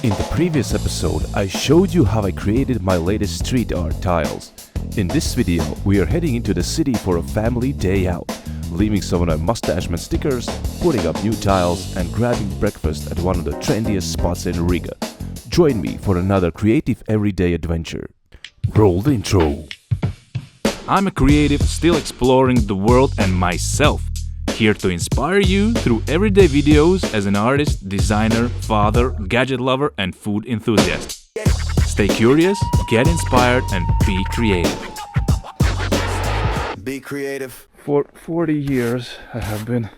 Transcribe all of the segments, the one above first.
In the previous episode, I showed you how I created my latest street art tiles. In this video, we are heading into the city for a family day out, leaving some of my mustache man stickers, putting up new tiles and grabbing breakfast at one of the trendiest spots in Riga. Join me for another creative everyday adventure. Roll the intro. I'm a creative still exploring the world and myself. Here to inspire you through everyday videos as an artist, designer, father, gadget lover and food enthusiast. Stay curious, get inspired and be creative. Be creative. For 40 years I have been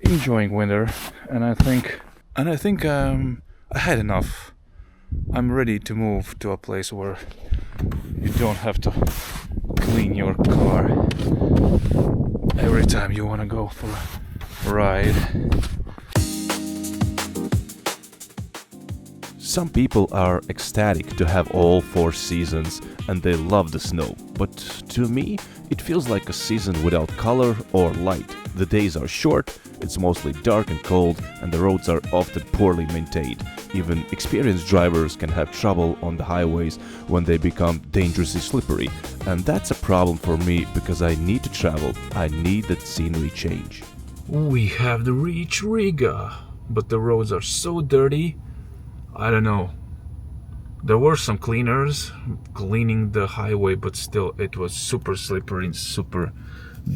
enjoying winter and I think I had enough. I'm ready to move to a place where you don't have to clean your car every time you want to go for a ride. Some people are ecstatic to have all 4 seasons and they love the snow, but to me it feels like a season without color or light. The days are short, it's mostly dark and cold, and the roads are often poorly maintained. Even experienced drivers can have trouble on the highways when they become dangerously slippery, and that's a problem for me because I need to travel. I need that scenery change. We have to reach Riga, but the roads are so dirty. I don't know. There were some cleaners cleaning the highway, but still it was super slippery and super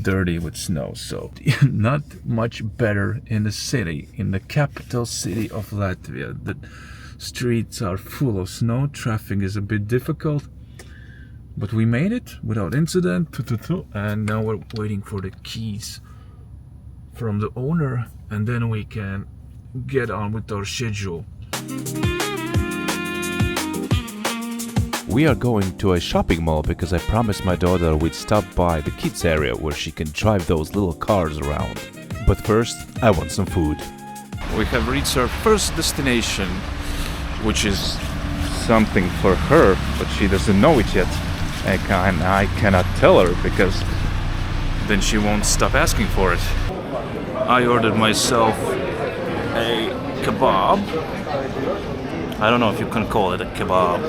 dirty with snow. So not much better in the city, in the capital city of Latvia. The streets are full of snow, traffic is a bit difficult, but we made it without incident. And now we're waiting for the keys from the owner and then we can get on with our schedule. We are going to a shopping mall because I promised my daughter we'd stop by the kids area where she can drive those little cars around. But first, I want some food. We have reached our first destination, which is something for her, but she doesn't know it yet. And I cannot tell her because then she won't stop asking for it. I ordered myself a kebab. I don't know if you can call it a kebab.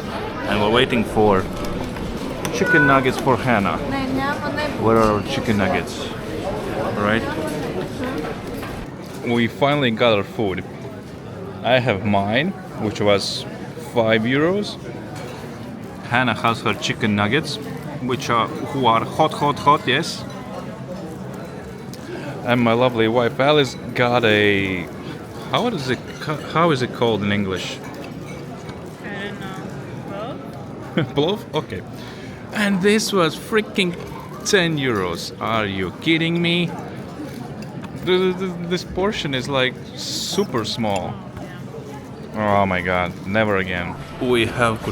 And we're waiting for chicken nuggets for Hannah. Where are our chicken nuggets? Right? We finally got our food. I have mine, which was €5. Hannah has her chicken nuggets, who are hot, yes. And my lovely wife Alice got a how is it called in English? Plov? Okay. And this was freaking €10. Are you kidding me? This portion is like super small. Oh my god, never again. We have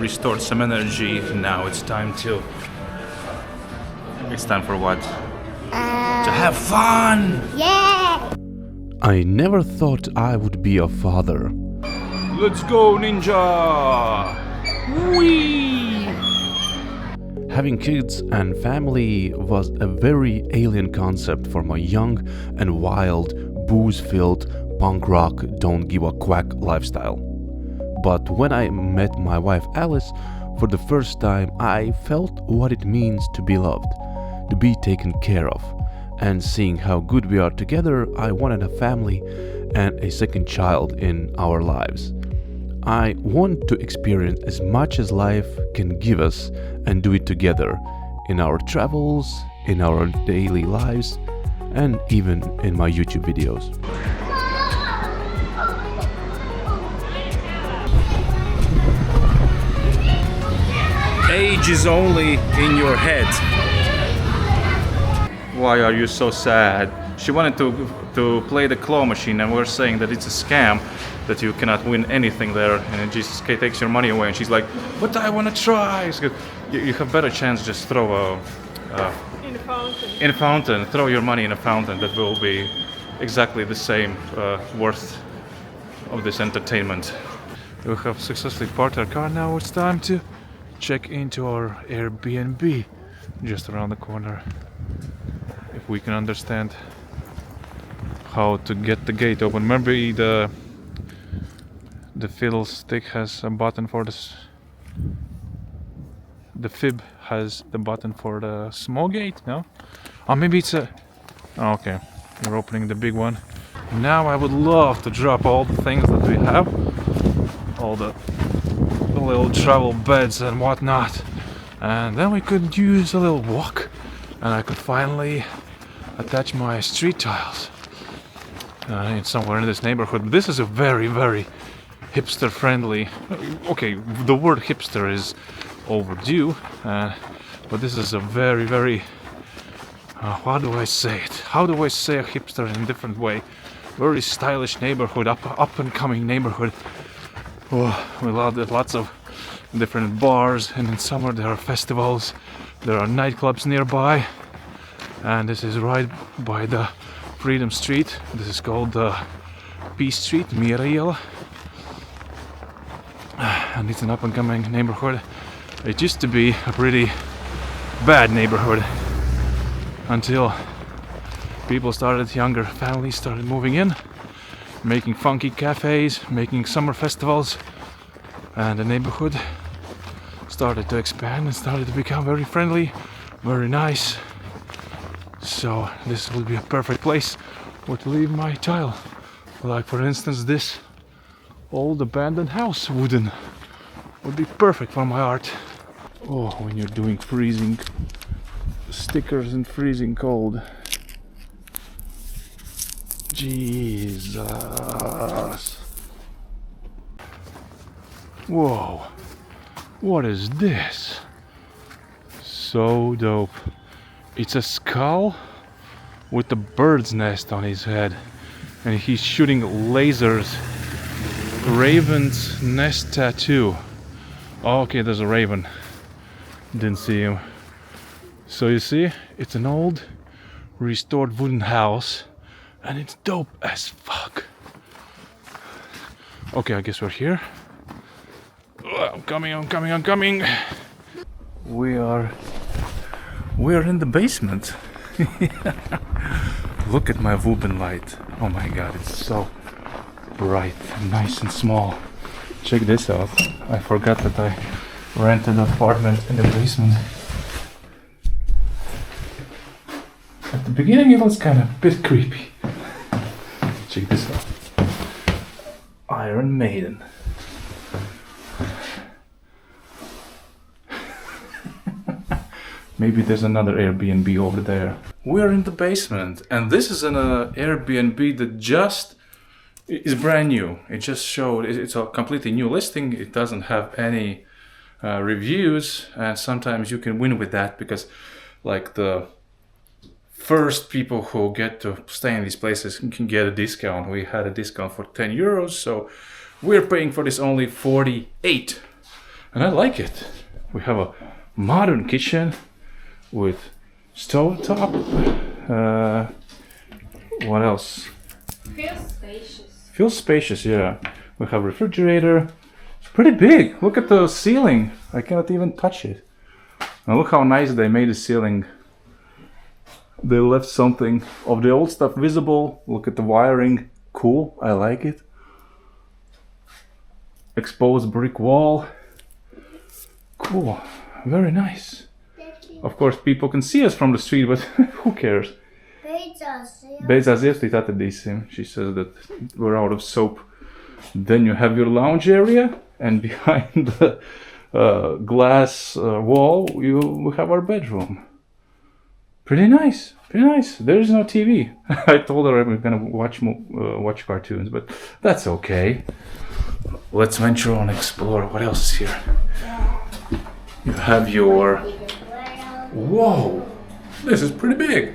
restored some energy. Now it's time for what? To have fun! Yeah! I never thought I would be a father. Let's go, ninja! Whee! Having kids and family was a very alien concept for my young and wild, booze-filled, punk rock, don't give a quack lifestyle. But when I met my wife Alice for the first time, I felt what it means to be loved, to be taken care of. And seeing how good we are together, I wanted a family and a second child in our lives. I want to experience as much as life can give us and do it together in our travels, in our daily lives, and even in my YouTube videos. Age is only in your head. Why are you so sad? She wanted to play the claw machine and we're saying that it's a scam, that you cannot win anything there, and it just takes your money away. And she's like, but I want to try. You have better chance just throw in a fountain. Throw your money in a fountain. That will be exactly the same worth of this entertainment. We have successfully parked our car. Now it's time to check into our Airbnb just around the corner. If we can understand how to get the gate open. Maybe The fiddle stick has a button for this. The fib has the button for the small gate, no? Oh, maybe it's a... Oh, okay, you're opening the big one. Now I would love to drop all the things that we have. All the little travel beds and whatnot. And then we could use a little walk. And I could finally attach my street tiles. Somewhere in this neighborhood. This is a very, very hipster friendly... Okay, the word hipster is overdue, but this is a very, very how do I say it? How do I say a hipster in a different way? Very stylish neighborhood, up and coming neighborhood. We love it. Lots of different bars, and in summer there are festivals, there are nightclubs nearby, and this is right by the Freedom Street. This is called Peace Street, Miriel, and it's an up and coming neighborhood. It used to be a pretty bad neighborhood until younger families started moving in, making funky cafes, making summer festivals, and the neighborhood started to expand and started to become very friendly, very nice. So this will be a perfect place where to leave my tile. Like for instance this old abandoned house, wooden, would be perfect for my art. Oh, when you're doing freezing stickers in freezing cold. Jesus. Whoa. What is this? So dope. It's a skull with a bird's nest on his head. And he's shooting lasers. Raven's nest tattoo. Oh, okay, there's a raven. Didn't see him. So you see, it's an old restored wooden house and it's dope as fuck. Okay, I guess we're here. I'm coming. We're in the basement. Look at my Wuben light. Oh my god, it's so bright, nice and small. Check this out. I forgot that I rented an apartment in the basement. At the beginning it was kind of a bit creepy. Check this out. Iron Maiden. Maybe there's another Airbnb over there. We're in the basement, and this is an Airbnb that just is brand new. It just showed, it's a completely new listing. It doesn't have any reviews, and sometimes you can win with that because like the first people who get to stay in these places can get a discount. We had a discount for 10 euros, so we're paying for this only 48. And I like it. We have a modern kitchen with stove top. What else? Feels spacious, yeah. We have a refrigerator. It's pretty big. Look at the ceiling. I cannot even touch it. And look how nice they made the ceiling. They left something of the old stuff visible. Look at the wiring. Cool. I like it. Exposed brick wall. Cool. Very nice. Of course, people can see us from the street, but who cares? She says that we're out of soap. Then you have your lounge area, and behind the glass wall, you have our bedroom. Pretty nice, pretty nice. There is no TV. I told her I'm gonna watch cartoons, but that's okay. Let's venture on, explore. What else is here? You have your... Whoa! This is pretty big.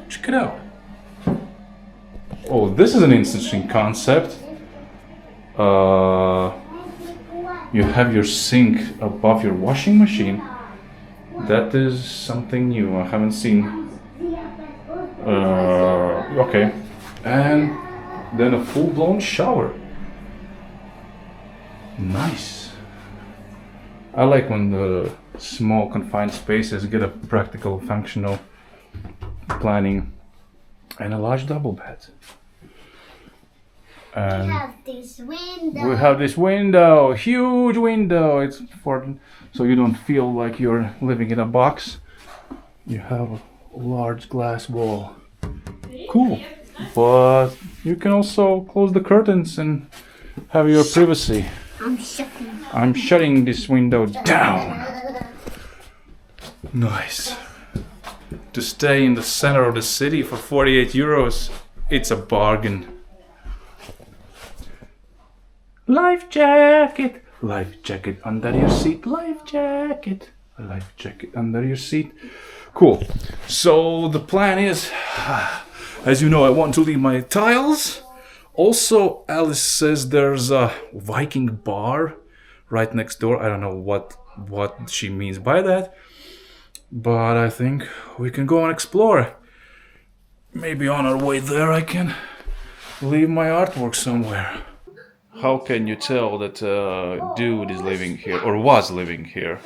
Check it out. Oh, this is an interesting concept. You have your sink above your washing machine. That is something new. I haven't seen. Okay. And then a full-blown shower. Nice. I like when the small confined spaces get a practical, functional planning, and a large double bed. And We have this window. we have this window, huge window. It's for so you don't feel like you're living in a box. You have a large glass wall. Cool. But you can also close the curtains and have your privacy. I'm shutting this window down. Nice. To stay in the center of the city for 48 euros, it's a bargain. Life jacket! Life jacket under your seat. Life jacket. Life jacket under your seat. Cool. So the plan is, as you know, I want to leave my tiles. Also, Alice says there's a Viking bar right next door. I don't know what she means by that. But I think we can go and explore. Maybe on our way there I can leave my artwork somewhere. How can you tell that a dude is living here or was living here?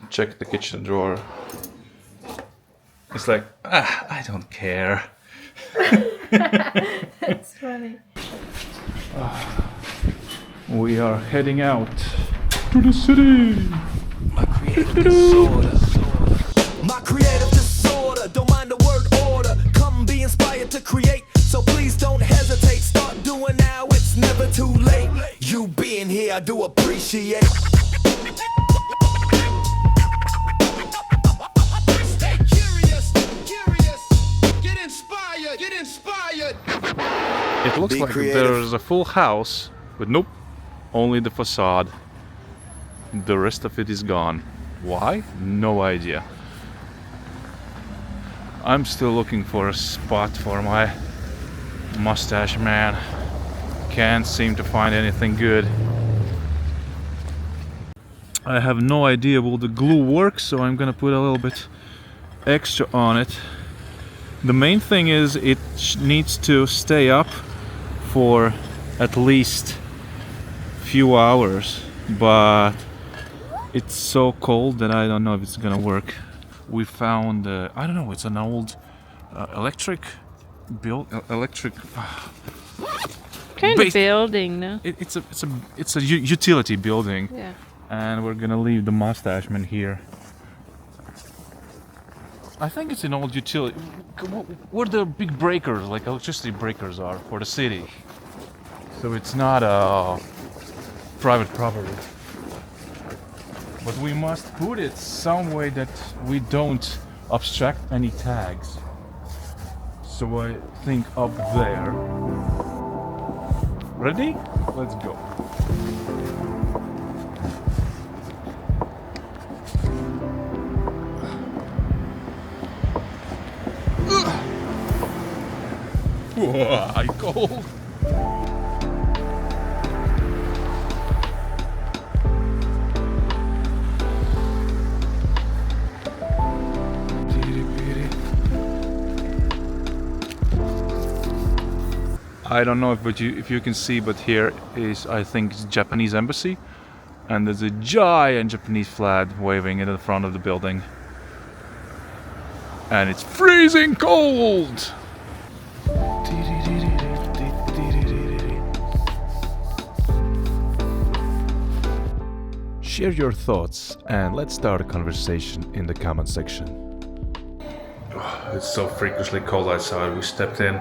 Check the kitchen drawer. It's like, I don't care. That's funny. We are heading out to the city. My creative disorder, don't mind the word order. Come be inspired to create, so please don't hesitate. Start doing now, it's never too late. You being here, I do appreciate. Stay curious, get inspired, get inspired. It looks Be like creative. there's a full house, but nope, only the facade. The rest of it is gone. Why? No idea. I'm still looking for a spot for my mustache man. Can't seem to find anything good. I have no idea will the glue work, so I'm gonna put a little bit extra on it. The main thing is it needs to stay up for at least few hours, but it's so cold that I don't know if it's gonna work. We found, I don't know, it's an old electric Kind Bas- of building, no? it's a utility building, Yeah. and we're gonna leave the mustache man here. I think it's an old utility, where the big breakers, like electricity breakers, are for the city. So it's not a private property. But we must put it some way that we don't obstruct any tags. So I think up there. Ready? Let's go. Whoa, cold. I don't know if you can see, but here is, I think, it's Japanese embassy, and there's a giant Japanese flag waving in the front of the building, and it's freezing cold. Share your thoughts and let's start a conversation in the comment section. It's so freakishly cold outside. We stepped in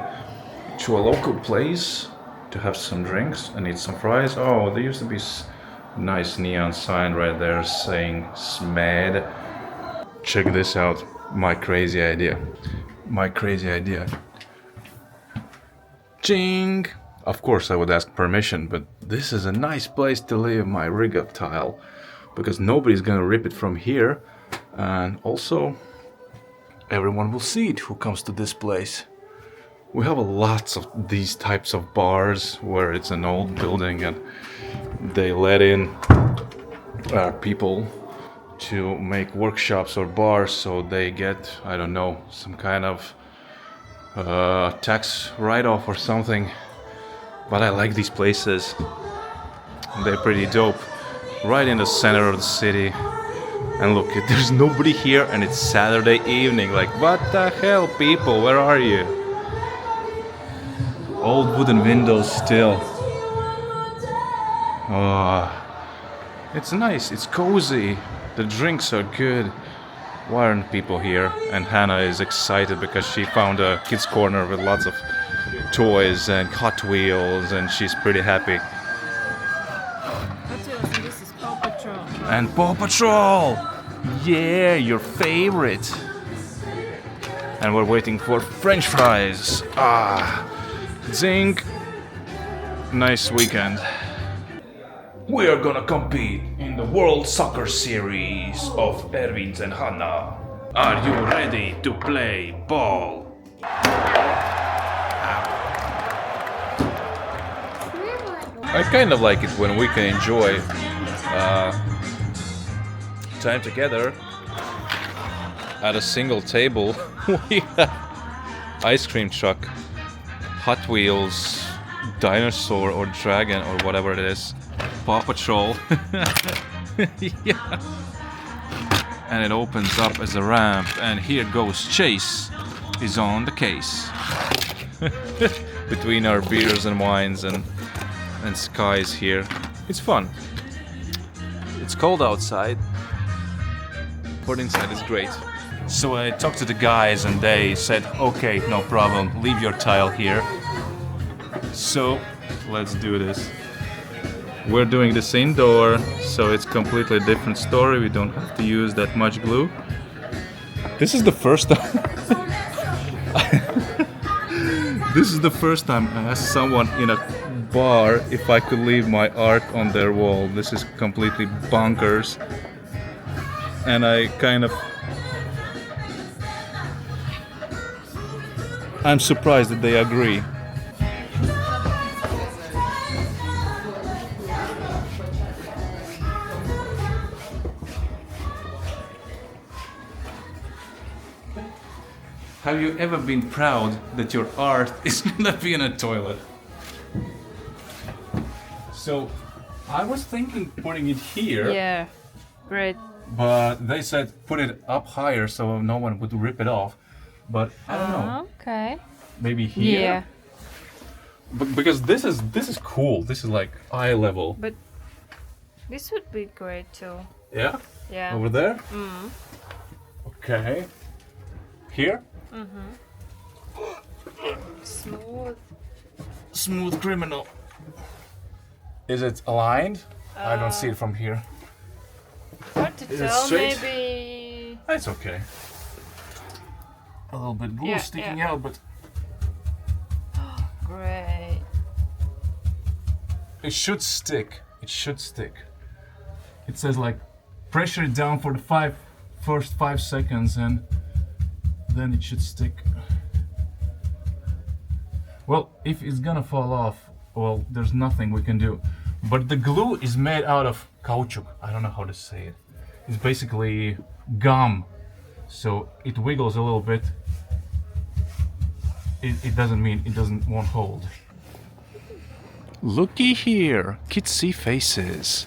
to a local place to have some drinks and eat some fries. Oh, there used to be a nice neon sign right there saying SMED. Check this out. My crazy idea. Ching! Of course I would ask permission, but this is a nice place to leave my Riga tile, because nobody's gonna rip it from here, and also everyone will see it who comes to this place. We have lots of these types of bars where it's an old building and they let in people to make workshops or bars, so they get, I don't know, some kind of tax write-off or something. But I like these places. They're pretty dope. Right in the center of the city. And look, there's nobody here and it's Saturday evening. Like, what the hell, people? Where are you? Old wooden windows still. Oh, it's nice, it's cozy. The drinks are good. Why aren't people here? And Hannah is excited because she found a kids' corner with lots of toys and Hot Wheels, and she's pretty happy. This is Paw Patrol. And Paw Patrol! Yeah, your favorite. And we're waiting for French fries. Ah, zing. Nice weekend. We are gonna compete in the World Soccer Series of Erwins and Hannah. Are you ready to play ball? I kind of like it when we can enjoy time together at a single table. We have ice cream truck, Hot Wheels, dinosaur or dragon or whatever it is, Paw Patrol. Yeah. And it opens up as a ramp, and here goes Chase is on the case. Between our beers and wines and skies here. It's fun. It's cold outside, but inside is great. So I talked to the guys and they said, okay, no problem, leave your tile here. So let's do this. We're doing this indoor, so it's completely different story. We don't have to use that much glue. This is the first time. This is the first time I asked someone in a bar if I could leave my art on their wall. This is completely bonkers. And I'm surprised that they agree. Have you ever been proud that your art is gonna be in a toilet? So, I was thinking putting it here. Yeah, great. But they said put it up higher so no one would rip it off. But I don't know. Okay. Maybe here. Yeah, Because this is cool. This is like eye level. but this would be great too. Yeah. Yeah. Over there. Okay. Here. Smooth. Smooth criminal. Is it aligned? I don't see it from here. Hard to Is it tell. straight? Maybe. It's okay. A little bit glue Yeah, sticking yeah. out, but Great. it should stick. It should stick. It says like pressure it down for the first 5 seconds and then it should stick. Well, if it's gonna fall off, well, there's nothing we can do. But the glue is made out of caoutchouc. I don't know how to say it. It's basically gum. So it wiggles a little bit. It doesn't mean it won't hold. Looky here, kids see faces.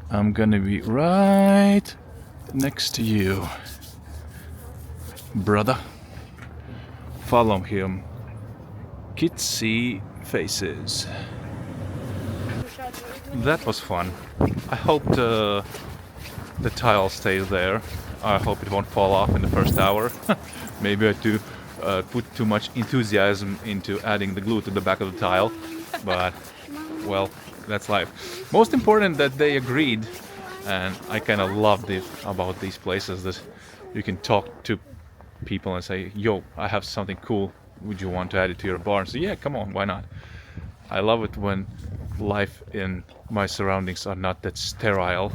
I'm gonna be right next to you. Brother, follow him. Kids see faces. That was fun. I hope the tile stays there. I hope it won't fall off in the first hour. Maybe I had to put too much enthusiasm into adding the glue to the back of the tile. But, well, that's life. Most important that they agreed, and I kind of loved it about these places, that you can talk to people and say, yo, I have something cool, would you want to add it to your bar? And say, yeah, come on, why not? I love it when life in my surroundings are not that sterile,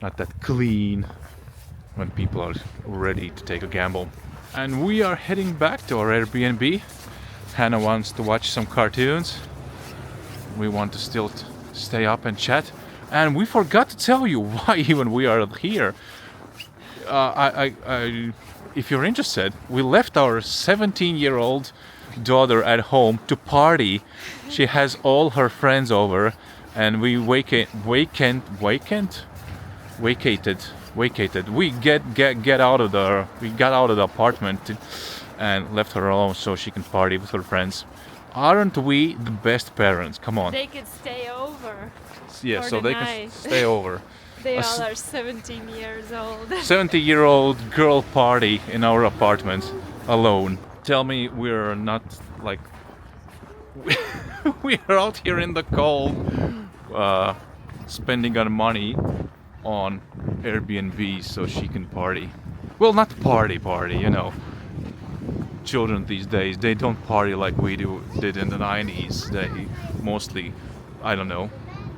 not that clean, when people are ready to take a gamble. And we are heading back to our Airbnb. Hannah wants to watch some cartoons. We want to still stay up and chat. And we forgot to tell you why even we are here. If you're interested, we left our 17-year-old daughter at home to party. She has all her friends over, and we vacated. We got out of the apartment and left her alone so she can party with her friends. Aren't we the best parents? Come on. They could stay over. Yeah, for so the they night. can stay over. They A all are 17 years old. 70-year-old girl party in our apartment alone. Tell me we're not like we are out here in the cold spending our money on Airbnb so she can party. Well, not party, you know. Children these days, they don't party like we did in the 90s. They mostly, I don't know,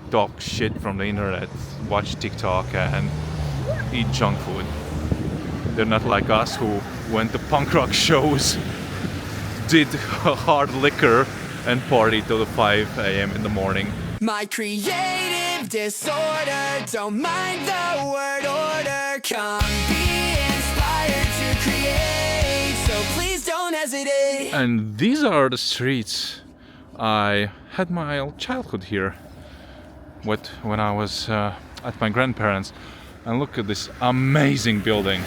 talk shit from the internet, watch TikTok and eat junk food. They're not like us who went to punk rock shows, did hard liquor and partied till 5 a.m. in the morning. My creative disorder, don't mind the word order. Come be inspired to create, so please don't hesitate. And these are the streets I had my childhood here when I was at my grandparents'. And look at this amazing building.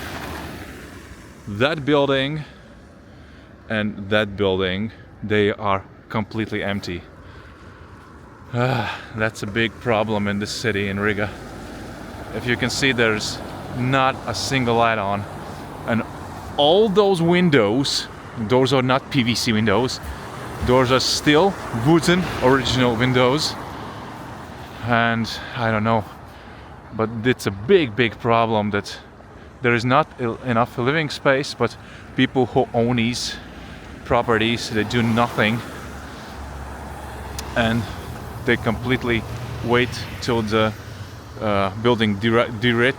That building and that building, they are completely empty. That's a big problem in this city, in Riga. If you can see, there's not a single light on. And all those windows, those are not PVC windows. Those are still wooden original windows. And I don't know, but it's a big problem that there is not enough living space, but people who own these properties, they do nothing. And they completely wait till the building deteriorate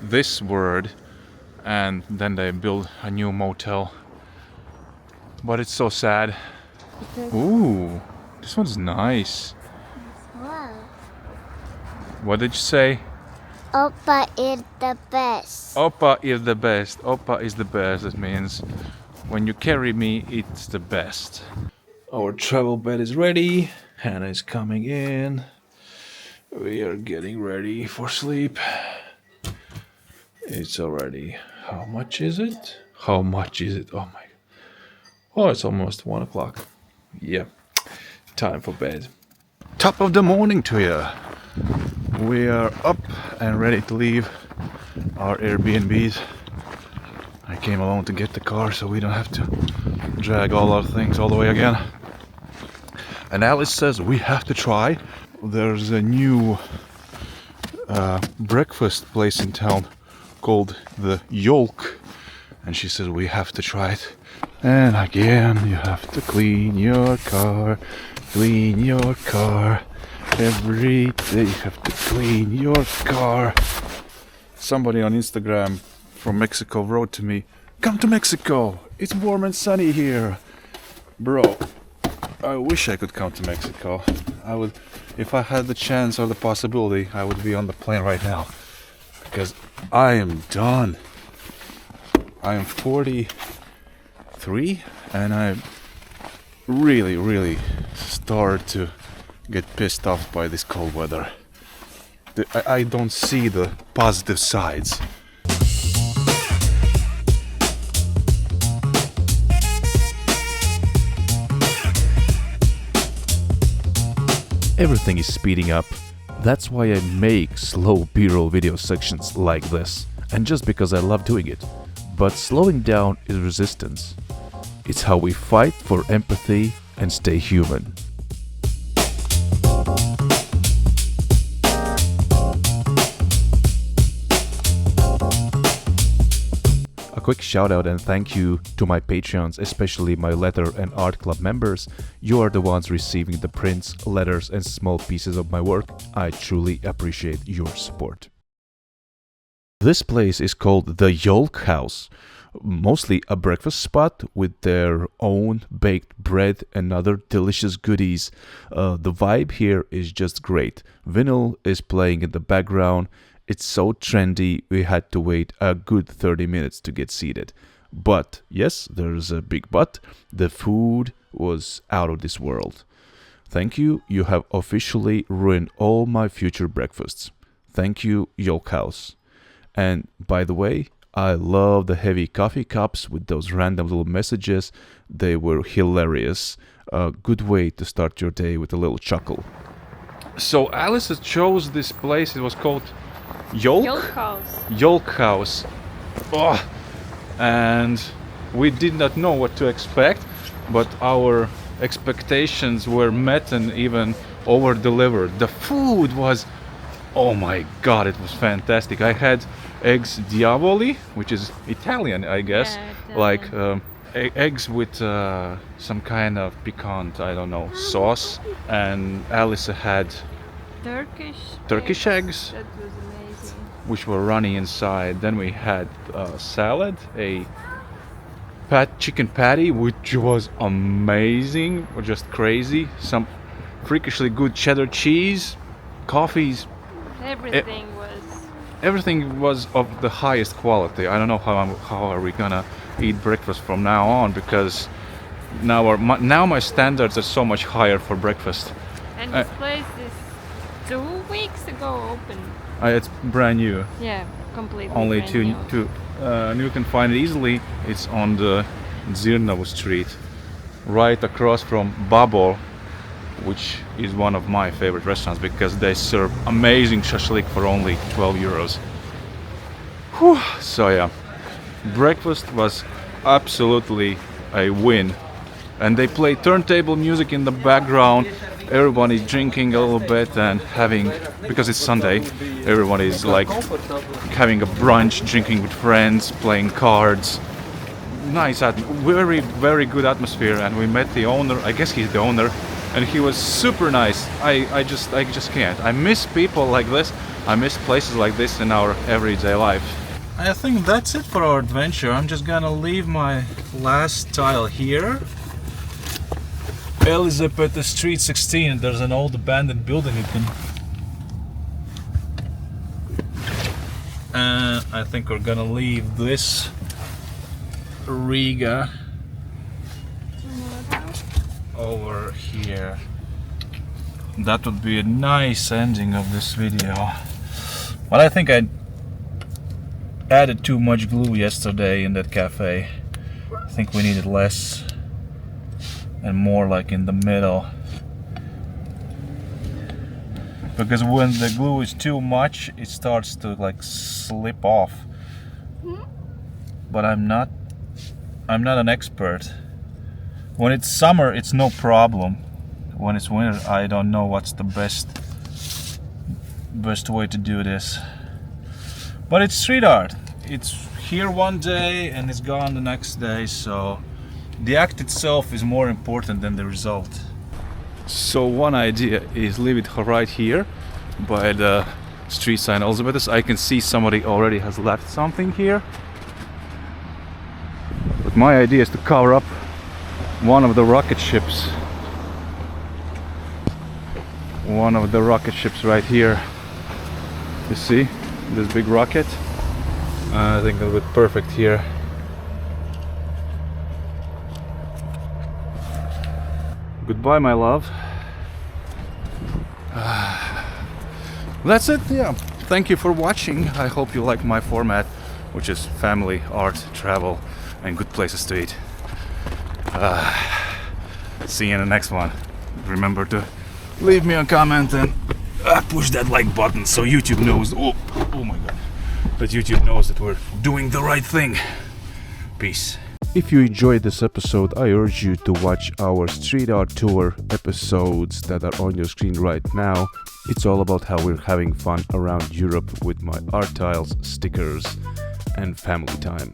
this word, and then they build a new motel. But it's so sad. Ooh, this one's nice. Wow. What did you say? Oppa is the best. Oppa is the best. Oppa is the best. It means when you carry me, it's the best. Our travel bed is ready. Hannah is coming in. We are getting ready for sleep. It's already... How much is it? How much is it? Oh my... Oh, it's almost 1 o'clock. Yeah. Time for bed. Top of the morning to you. We are up and ready to leave our Airbnbs. I came along to get the car so we don't have to drag all our things all the way again. And Alice says we have to try. There's a new breakfast place in town called the Yolk, and she says we have to try it. And again, you have to clean your car, clean your car. Every day you have to clean your car. Somebody on Instagram from Mexico wrote to me, "Come to Mexico, it's warm and sunny here." Bro, I wish I could come to Mexico. I would, if I had the chance or the possibility, I would be on the plane right now. Because I am done. I am 43 and I really start to get pissed off by this cold weather. I don't see the positive sides. Everything is speeding up. That's why I make slow B-roll video sections like this, and just because I love doing it. But slowing down is resistance. It's how we fight for empathy and stay human. A quick shout out and thank you to my Patreons, especially my letter and art club members. You are the ones receiving the prints, letters and small pieces of my work. I truly appreciate your support. This place is called the Yolk House, mostly a breakfast spot with their own baked bread and other delicious goodies. The vibe here is just great. Vinyl is playing in the background. It's so trendy, we had to wait a good 30 minutes to get seated. But, yes, there's a big but, the food was out of this world. Thank you, you have officially ruined all my future breakfasts. Thank you, Yolk House. And, by the way, I love the heavy coffee cups with those random little messages. They were hilarious. A good way to start your day with a little chuckle. So Alice chose this place. It was called Yolk? Yolk House. Yolk House. Oh, and we did not know what to expect, but our expectations were met and even over-delivered. The food was, oh my god, it was fantastic. I had eggs diavoli, which is Italian, I guess. Yeah, Like eggs with some kind of piquant, I don't know, sauce. And Alice had Turkish eggs, That was amazing. which were runny inside. Then we had salad, a chicken patty, which was amazing, or just crazy. Some freakishly good cheddar cheese, coffees. Everything was of the highest quality. I don't know how are we gonna eat breakfast from now on, because now my standards are so much higher for breakfast. And this place is 2 weeks ago open. It's brand new. Yeah, completely. Only brand two. And you can find it easily. It's on the Zirnovo Street, right across from Babol, which is one of my favorite restaurants because they serve amazing shashlik for only 12 euros. Whew. So yeah, breakfast was absolutely a win. And they play turntable music in the background. Everybody's drinking a little bit and having, because it's Sunday, everybody's like having a brunch, drinking with friends, playing cards. Nice, very, very good atmosphere. And we met the owner, I guess he's the owner, and he was super nice. I just can't. I miss people like this. I miss places like this in our everyday life. I think that's it for our adventure. I'm just gonna leave my last tile here. Elizabeth Street 16. There's an old abandoned building you can. And I think we're gonna leave this Riga over here. That would be a nice ending of this video. But I think I added too much glue yesterday in that cafe. I think we needed less and more like in the middle. Because when the glue is too much, it starts to like slip off. But I'm not an expert. When it's summer, it's no problem. When it's winter, I don't know what's the best way to do this. But it's street art. It's here one day and it's gone the next day, so the act itself is more important than the result. So one idea is leave it right here by the street sign Elizabeth. I can see somebody already has left something here. But my idea is to cover up one of the rocket ships. One of the rocket ships right here. You see this big rocket? I think it'll be perfect here. Goodbye, my love. That's it, yeah. Thank you for watching. I hope you like my format, which is family, art, travel, and good places to eat. See you in the next one. Remember to leave me a comment and push that like button so YouTube knows. Oh my god. That YouTube knows that we're doing the right thing. Peace. If you enjoyed this episode, I urge you to watch our street art tour episodes that are on your screen right now. It's all about how we're having fun around Europe with my art tiles, stickers, and family time.